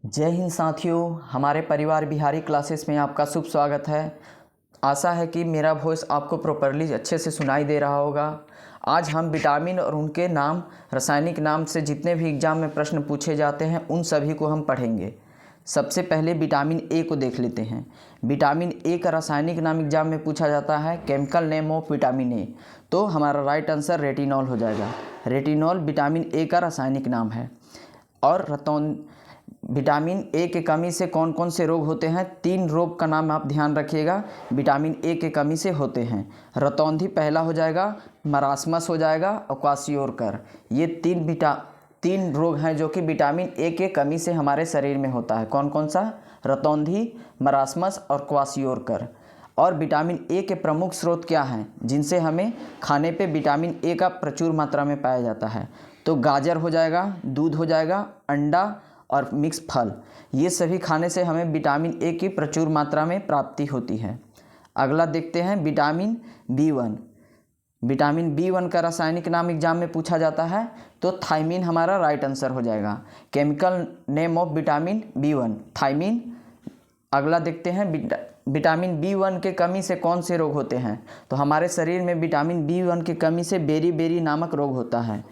जय हिंद साथियों, हमारे परिवार बिहारी क्लासेस में आपका शुभ स्वागत है। आशा है कि मेरा वॉइस आपको प्रॉपरली अच्छे से सुनाई दे रहा होगा। आज हम विटामिन और उनके नाम, रासायनिक नाम से जितने भी एग्जाम में प्रश्न पूछे जाते हैं उन सभी को हम पढ़ेंगे। सबसे पहले विटामिन ए को देख लेते हैं। विटामिन ए का रासायनिक नाम एग्जाम में पूछा जाता है chemical name of vitamin A, तो हमारा राइट आंसर रेटिनॉल हो जाएगा। रेटिनॉल विटामिन ए का रासायनिक नाम है। और विटामिन ए के कमी से कौन कौन से रोग होते हैं? 3 रोग का नाम आप ध्यान रखिएगा, विटामिन ए के कमी से होते हैं। रतौंधी पहला हो जाएगा, मरासमस हो जाएगा और क्वाशियोरकर। ये 3 रोग हैं जो कि विटामिन ए के कमी से हमारे शरीर में होता है। कौन कौन सा? रतौंधी, मरासमस और क्वाशियोरकर। और विटामिन ए के प्रमुख स्रोत क्या हैं जिनसे हमें खाने पे विटामिन ए का प्रचुर मात्रा में पाया जाता है? तो गाजर हो जाएगा, दूध हो जाएगा, अंडा और मिक्स फल। ये सभी खाने से हमें विटामिन ए की प्रचुर मात्रा में प्राप्ति होती है। अगला देखते हैं विटामिन बी1। विटामिन बी1 का रासायनिक नाम एग्जाम में पूछा जाता है तो थायमीन हमारा राइट आंसर हो जाएगा। Chemical name of vitamin B one thiamine. अगला देखते हैं विटामिन बी1 के कमी से कौन से रोग होते हैं? तो हमारे शरीर में विटामिन बी1 की कमी से बेरी नामक रोग होता है।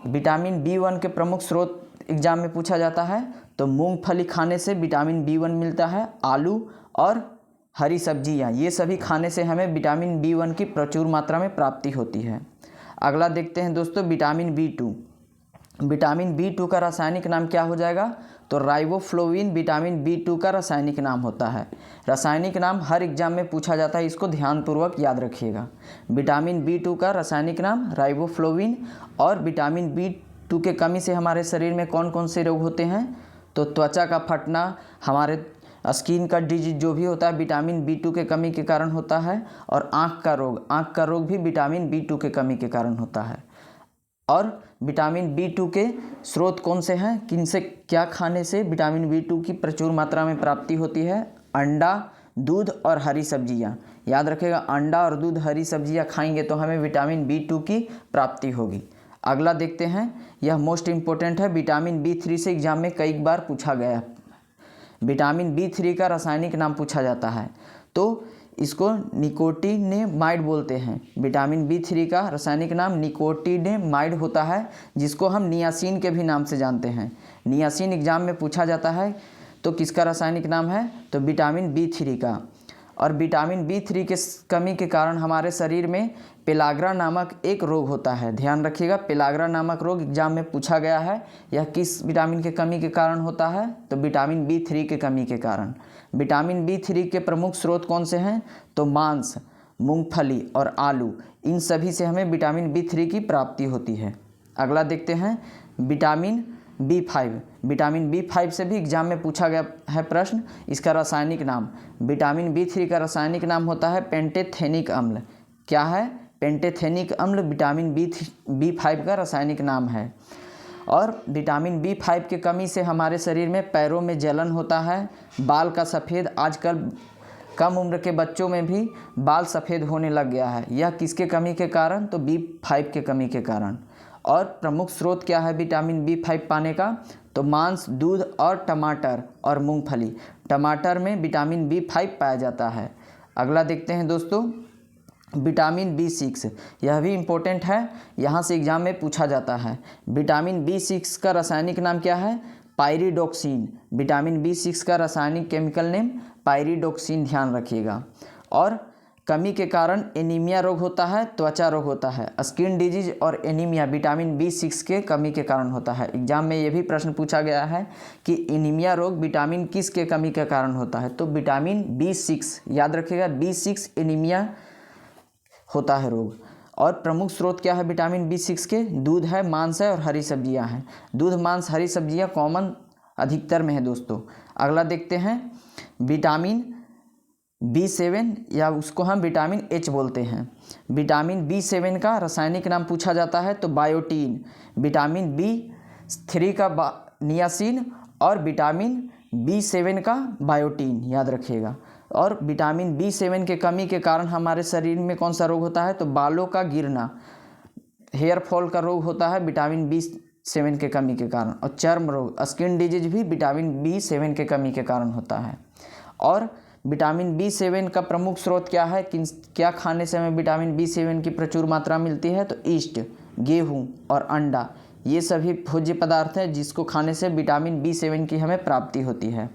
विटामिन बी1 के प्रमुख स्रोत एग्जाम में पूछा जाता है तो मूंगफली खाने से विटामिन बी1 मिलता है, आलू और हरी सब्जियां, ये सभी खाने से हमें विटामिन बी1 की प्रचुर मात्रा में प्राप्ति होती है। अगला देखते हैं दोस्तों विटामिन बी2। विटामिन बी2 का रासायनिक नाम क्या हो जाएगा? तो राइबोफ्लोविन विटामिन बी2 का रासायनिक नाम होता है। रासायनिक नाम हर एग्जाम में पूछा जाता है, इसको ध्यानपूर्वक याद रखिएगा। विटामिन बी2 का रासायनिक नाम राइबोफ्लोविन। और विटामिन बी2 के कमी से हमारे शरीर में कौन कौन से रोग होते हैं? तो त्वचा का फटना, हमारे स्किन का डिजीज जो भी होता है विटामिन बी2 के कमी के कारण होता है। और आँख का रोग भी विटामिन बी2 के कमी के कारण होता है। और विटामिन बी2 के स्रोत कौन से हैं? किनसे, क्या खाने से विटामिन बी2 की प्रचुर मात्रा में प्राप्ति होती है? अंडा, दूध और हरी सब्जियां। याद रखिएगा, अंडा और दूध, हरी सब्जियां खाएंगे तो हमें विटामिन बी2 की प्राप्ति होगी। अगला देखते हैं, यह मोस्ट इम्पोर्टेंट है, विटामिन बी3 से एग्जाम में कई बार पूछा गया है। विटामिन बी3 का रासायनिक नाम पूछा जाता है तो इसको निकोटिनेमाइड बोलते हैं। विटामिन बी3 का रासायनिक नाम निकोटिनेमाइड होता है, जिसको हम नियासिन के भी नाम से जानते हैं। नियासिन एग्जाम में पूछा जाता है तो किसका रासायनिक नाम है? तो विटामिन बी3 का। और विटामिन बी3 के कमी के कारण हमारे शरीर में पेलाग्रा नामक एक रोग होता है। ध्यान रखिएगा, पेलाग्रा नामक रोग एग्जाम में पूछा गया है। यह किस विटामिन के कमी के कारण होता है? तो विटामिन बी3 के कमी के कारण। विटामिन बी3 के प्रमुख स्रोत कौन से हैं? तो मांस, मूंगफली और आलू, इन सभी से हमें विटामिन बी3 की प्राप्ति होती है। अगला देखते हैं विटामिन बी5। विटामिन बी5 से भी एग्जाम में पूछा गया है प्रश्न। इसका रासायनिक नाम, विटामिन बी3 का रासायनिक नाम होता है पेंटेथेनिक अम्ल। क्या है? पेंटेथेनिक अम्ल विटामिन बी5 का रासायनिक नाम है। और विटामिन बी5 की कमी से हमारे शरीर में पैरों में जलन होता है, बाल का सफ़ेद, आजकल कम उम्र के बच्चों में भी बाल सफ़ेद होने लग गया है। यह किसके कमी के कारण? तो बी5 के कमी के कारण। और प्रमुख स्रोत क्या है विटामिन बी5 पाने का? तो मांस, दूध और टमाटर और मूंगफली। टमाटर में विटामिन बी5 पाया जाता है। अगला देखते हैं दोस्तों विटामिन बी6। यह भी इम्पोर्टेंट है, यहाँ से एग्जाम में पूछा जाता है। विटामिन बी6 का रासायनिक नाम क्या है? पायरिडोक्सिन। विटामिन बी6 का रासायनिक केमिकल नेम पायरिडोक्सिन, ध्यान रखिएगा। और कमी के कारण एनीमिया रोग होता है, त्वचा रोग होता है। स्किन डिजीज और एनीमिया विटामिन बी6 के कमी के कारण होता है। एग्जाम में ये भी प्रश्न पूछा गया है कि एनीमिया रोग विटामिन किस के कमी के कारण होता है? तो विटामिन बी6, याद रखिएगा, बी6 एनीमिया होता है रोग। और प्रमुख स्रोत क्या है विटामिन बी6 के? दूध है, मांस है और हरी सब्जियां हैं। दूध, मांस, हरी सब्जियां कॉमन अधिकतर में है दोस्तों। अगला देखते हैं विटामिन बी7, या उसको हम विटामिन एच बोलते हैं। विटामिन बी7 का रासायनिक नाम पूछा जाता है तो बायोटीन। विटामिन बी3 का नियासिन और विटामिन बी7 का बायोटीन, याद रखिएगा। और विटामिन बी7 के कमी के कारण हमारे शरीर में कौन सा रोग होता है? तो बालों का गिरना, हेयर फॉल का रोग होता है विटामिन B7 के कमी के कारण। और चर्म रोग, स्किन डिजीज भी विटामिन B7 के कमी के कारण होता है। और विटामिन B7 का प्रमुख स्रोत क्या है, क्या खाने से हमें विटामिन B7 की प्रचुर मात्रा मिलती है, तो ईस्ट, गेहूँ और अंडा, ये सभी भोज्य पदार्थ हैं जिसको खाने से विटामिन B7 की हमें प्राप्ति होती है।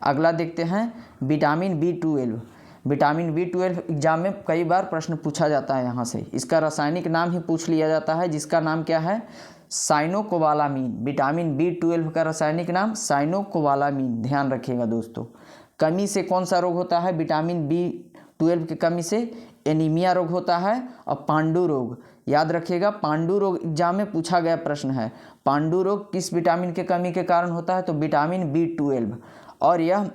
अगला देखते हैं vitamin B12। Vitamin B12 exam में कई बार प्रश्न पूछा जाता है यहाँ से। इसका रासायनिक नाम ही पूछ लिया जाता है, जिसका नाम क्या है, साइनोकोबालामीन। विटामिन B12 का रासायनिक नाम साइनोकोबालामीन, ध्यान रखिएगा दोस्तों। कमी से कौन सा रोग होता है, विटामिन B12 की कमी से एनीमिया रोग होता है और पांडु रोग। याद रखिएगा, पांडु रोग एग्जाम में पूछा गया प्रश्न है। पांडु रोग किस विटामिन के कमी के कारण होता है, तो विटामिन B12। और यह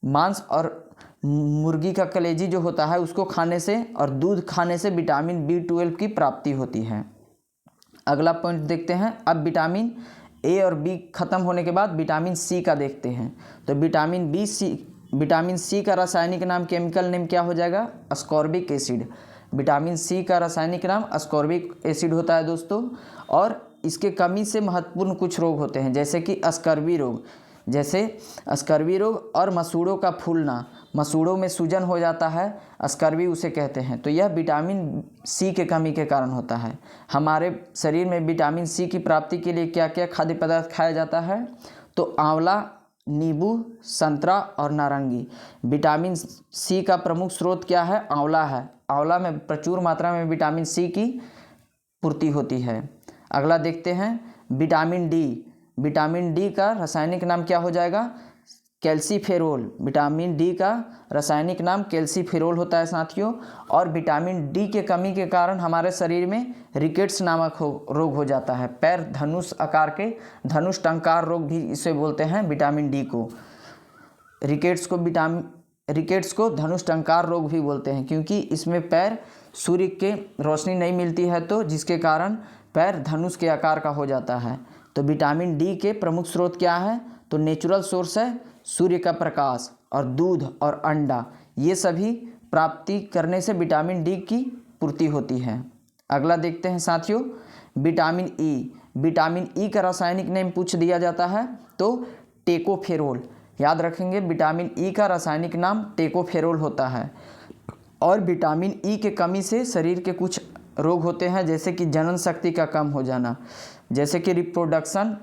मांस और मुर्गी का कलेजी जो होता है उसको खाने से और दूध खाने से विटामिन B12 की प्राप्ति होती है। अगला पॉइंट देखते हैं। अब विटामिन ए और बी खत्म होने के बाद विटामिन सी का देखते हैं। तो विटामिन सी का रासायनिक नाम, केमिकल नेम क्या हो जाएगा, अस्कॉर्बिक एसिड। विटामिन सी का रासायनिक नाम अस्कॉर्बिक एसिड होता है दोस्तों। और इसके कमी से महत्वपूर्ण कुछ रोग होते हैं, जैसे कि स्कर्वी रोग और मसूड़ों का फूलना। मसूड़ों में सूजन हो जाता है, स्कर्वी उसे कहते हैं। तो यह विटामिन सी के कमी के कारण होता है। हमारे शरीर में विटामिन सी की प्राप्ति के लिए क्या क्या खाद्य पदार्थ खाया जाता है, तो आंवला, नींबू, संतरा और नारंगी। विटामिन सी का प्रमुख स्रोत क्या है, आंवला है। आंवला में प्रचुर मात्रा में विटामिन सी की पूर्ति होती है। अगला देखते हैं विटामिन डी। विटामिन डी का रासायनिक नाम क्या हो जाएगा, कैल्सीफेरोल। विटामिन डी का रासायनिक नाम कैल्सीफेरोल होता है साथियों। और विटामिन डी के कमी के कारण हमारे शरीर में रिकेट्स नामक रोग हो जाता है। पैर धनुष आकार के, धनुष टंकार रोग भी इसे बोलते हैं विटामिन डी को। रिकेट्स को धनुष टंकार रोग भी बोलते हैं, क्योंकि इसमें पैर सूर्य के रोशनी नहीं मिलती है, तो जिसके कारण पैर धनुष के आकार का हो जाता है। तो विटामिन डी के प्रमुख स्रोत क्या है, तो नेचुरल सोर्स है सूर्य का प्रकाश और दूध और अंडा। ये सभी प्राप्ति करने से विटामिन डी की पूर्ति होती है। अगला देखते हैं साथियों विटामिन ई। विटामिन ई का रासायनिक नाम पूछ दिया जाता है, तो टेकोफेरोल। याद रखेंगे, विटामिन ई का रासायनिक नाम टेकोफेरोल होता है। और विटामिन ई के कमी से शरीर के कुछ रोग होते हैं, जैसे कि जनन शक्ति का कम हो जाना, जैसे कि रिप्रोडक्शन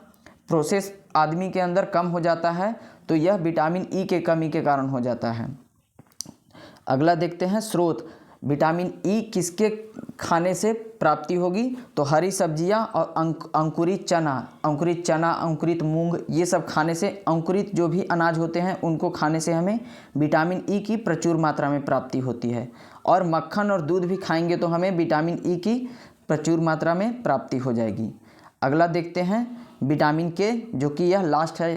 प्रोसेस आदमी के अंदर कम हो जाता है, तो यह विटामिन ई के कमी के कारण हो जाता है। अगला देखते हैं स्रोत। विटामिन ई किसके खाने से प्राप्ति होगी, तो हरी सब्जियां और अंकुरित चना, अंकुरित मूंग, ये सब खाने से, अंकुरित जो भी अनाज होते हैं उनको खाने से हमें विटामिन ई की प्रचुर मात्रा में प्राप्ति होती है। और मक्खन और दूध भी खाएंगे तो हमें विटामिन ई की प्रचुर मात्रा में प्राप्ति हो जाएगी। अगला देखते हैं विटामिन के, जो कि यह लास्ट है।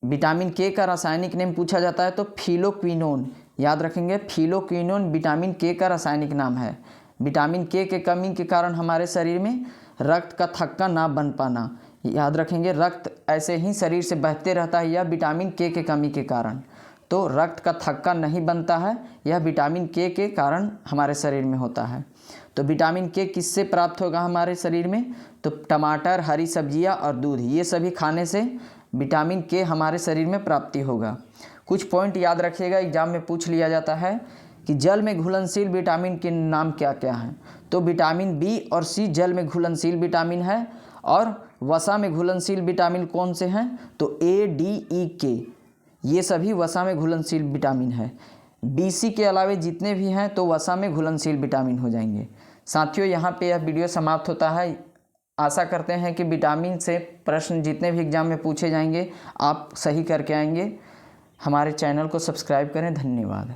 विटामिन के का रासायनिक नाम पूछा जाता है, तो फिलोक्विनोन। याद रखेंगे, फिलोक्विनोन विटामिन के का रासायनिक नाम है। विटामिन के कमी के कारण हमारे शरीर में रक्त का थक्का ना बन पाना। याद रखेंगे, रक्त ऐसे ही शरीर से बहते रहता है, यह विटामिन के कमी के कारण। तो रक्त का थक्का नहीं बनता है, यह विटामिन के कारण हमारे शरीर में होता है। तो विटामिन के किससे प्राप्त होगा हमारे शरीर में, तो टमाटर, हरी सब्जियां और दूध, ये सभी खाने से विटामिन के हमारे शरीर में प्राप्ति होगा। कुछ पॉइंट याद रखिएगा, एग्जाम में पूछ लिया जाता है कि जल में घुलनशील विटामिन के नाम क्या क्या हैं। तो विटामिन बी और सी जल में घुलनशील विटामिन है। और वसा में घुलनशील विटामिन कौन से हैं, तो ए, डी, ई, के, ये सभी वसा में घुलनशील विटामिन है। BC के अलावे जितने भी हैं तो वसा में घुलनशील विटामिन हो जाएंगे। साथियों, यहाँ पे यह वीडियो समाप्त होता है। आशा करते हैं कि विटामिन से प्रश्न जितने भी एग्जाम में पूछे जाएंगे आप सही करके आएंगे। हमारे चैनल को सब्सक्राइब करें। धन्यवाद।